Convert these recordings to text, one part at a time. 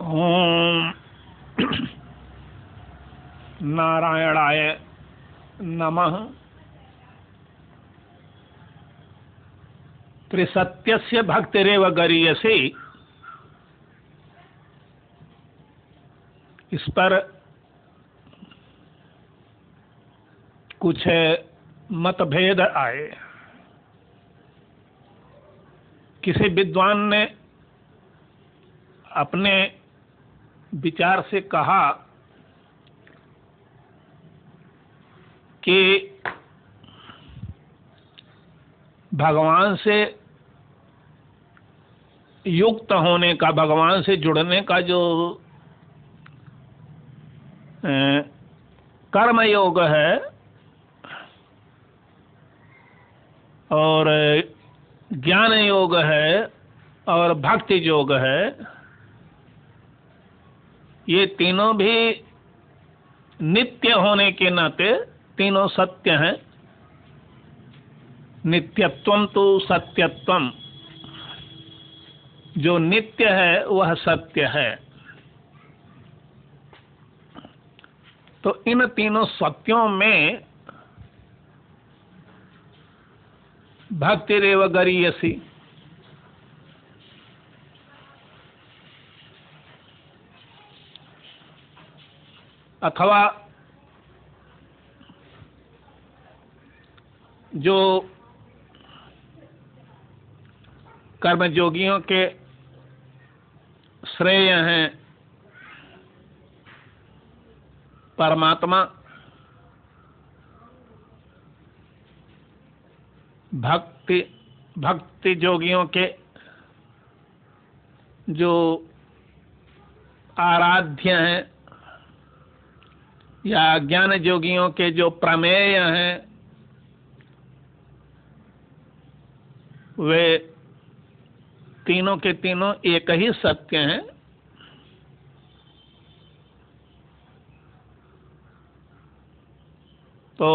ओम नारायणाय नमः। त्रिसत्यस्य भक्तिरेव गरीयसी, इस पर कुछ मतभेद आए। किसी विद्वान ने अपने विचार से कहा कि भगवान से युक्त होने का, भगवान से जुड़ने का जो कर्म योग है और ज्ञान योग है और भक्ति योग है, ये तीनों भी नित्य होने के नाते तीनों सत्य हैं। नित्यत्वम तो सत्यत्वम, जो नित्य है वह सत्य है। तो इन तीनों सत्यों में भक्तिरेव गरीयसी, अथवा जो कर्मयोगियों के श्रेय हैं परमात्मा, भक्ति योगियों के जो आराध्य हैं या ज्ञान योगियों के जो प्रमेय हैं, वे तीनों के तीनों एक ही सत्य हैं। तो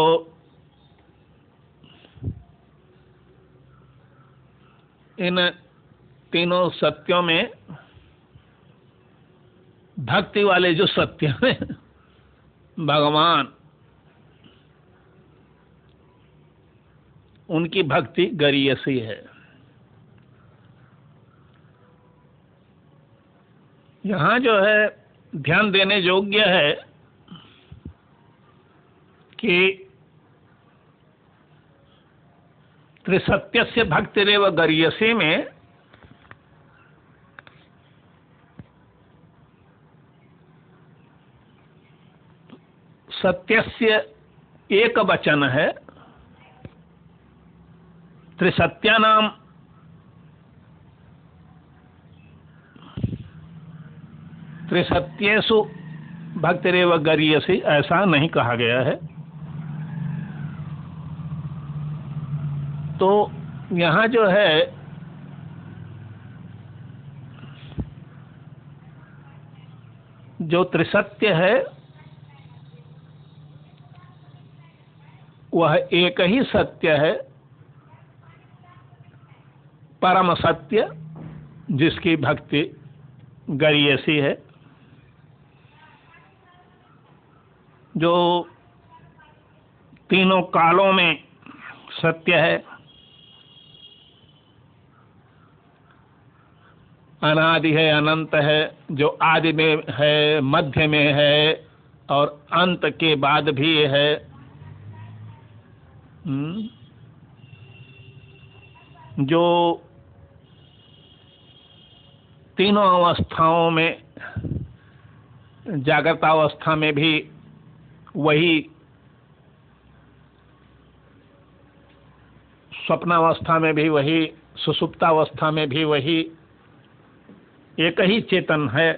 इन तीनों सत्यों में भक्ति वाले जो सत्य हैं भगवान, उनकी भक्ति गरीयसी है। यहाँ जो है ध्यान देने योग्य है कि त्रिसत्यस्य भक्तिरेव गरीयसी में सत्यस्य एक वचन है। त्रिसत्यानाम त्रिसत्येषु भक्तिरेव गरीयसी, ऐसा नहीं कहा गया है। तो यहाँ जो है जो त्रिसत्य है वह एक ही सत्य है, परम सत्य, जिसकी भक्ति गरीयसी है। जो तीनों कालों में सत्य है, अनादि है, अनंत है, जो आदि में है, मध्य में है और अंत के बाद भी है। जो तीनों अवस्थाओं में, जागृत अवस्था में भी वही, स्वप्नावस्था में भी वही, सुषुप्तावस्था में भी वही, एक ही चेतन है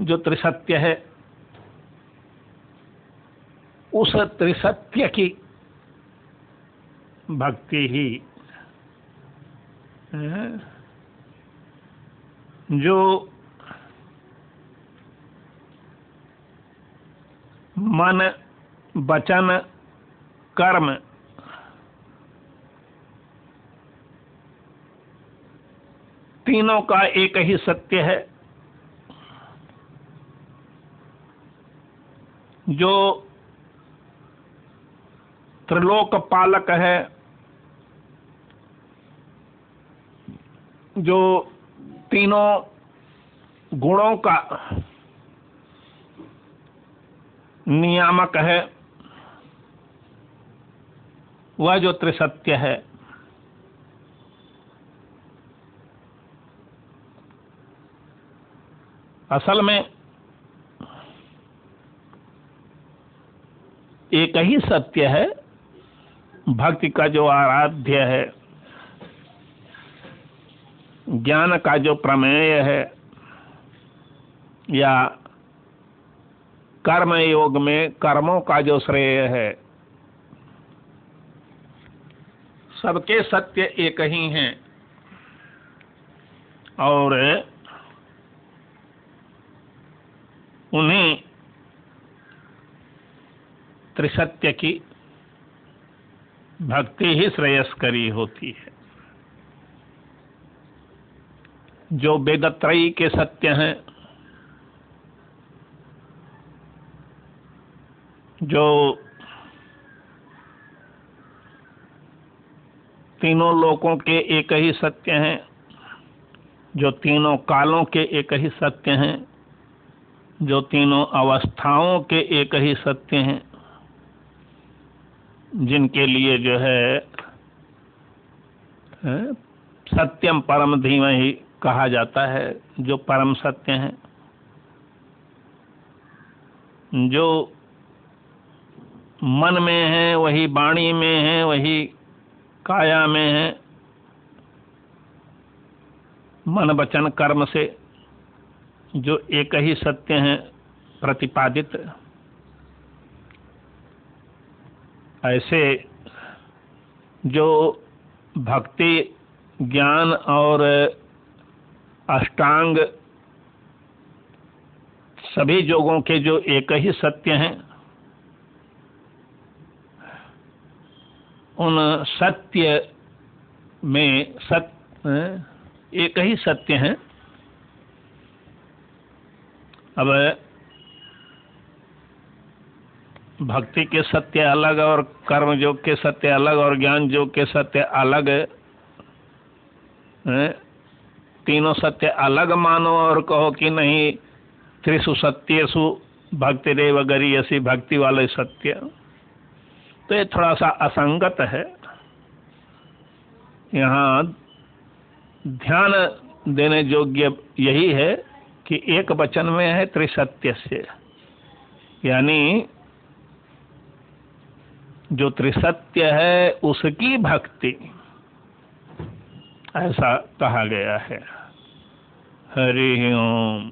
जो त्रिसत्य है। उस त्रिसत्य की भक्ति ही जो मन, वचन, कर्म तीनों का एक ही सत्य है। जो त्रिलोक पालक है, जो तीनों गुणों का नियामक है, वह जो त्रिसत्य है, असल में एक ही सत्य है। भक्ति का जो आराध्य है, ज्ञान का जो प्रमेय है, या कर्म योग में कर्मों का जो श्रेय है, सबके सत्य एक ही हैं। और उन्हीं त्रिसत्य की भक्ति ही श्रेयस्करी होती है। जो वेदत्रयी के सत्य हैं, जो तीनों लोकों के एक ही सत्य हैं, जो तीनों कालों के एक ही सत्य हैं, जो तीनों अवस्थाओं के एक ही सत्य हैं, जिनके लिए जो है सत्यम परम धीमहि कहा जाता है, जो परम सत्य हैं, जो मन में है वही वाणी में है, वही काया में है, मन वचन कर्म से जो एक ही सत्य हैं प्रतिपादित। ऐसे जो भक्ति ज्ञान और अष्टांग सभी योगों के जो एक ही सत्य हैं, उन सत्य में एक ही सत्य हैं। अब भक्ति के सत्य अलग और कर्म योग के सत्य अलग और ज्ञान योग के सत्य अलग, तीनों सत्य अलग मानो और कहो कि नहीं त्रिषु सत्येषु भक्तिरेव गरीयसी, भक्ति वाले सत्य, तो ये थोड़ा सा असंगत है। यहाँ ध्यान देने योग्य यही है कि एक वचन में है त्रिसत्य से, यानी जो त्रिसत्य है उसकी भक्ति, ऐसा कहा गया है। हरि ओम।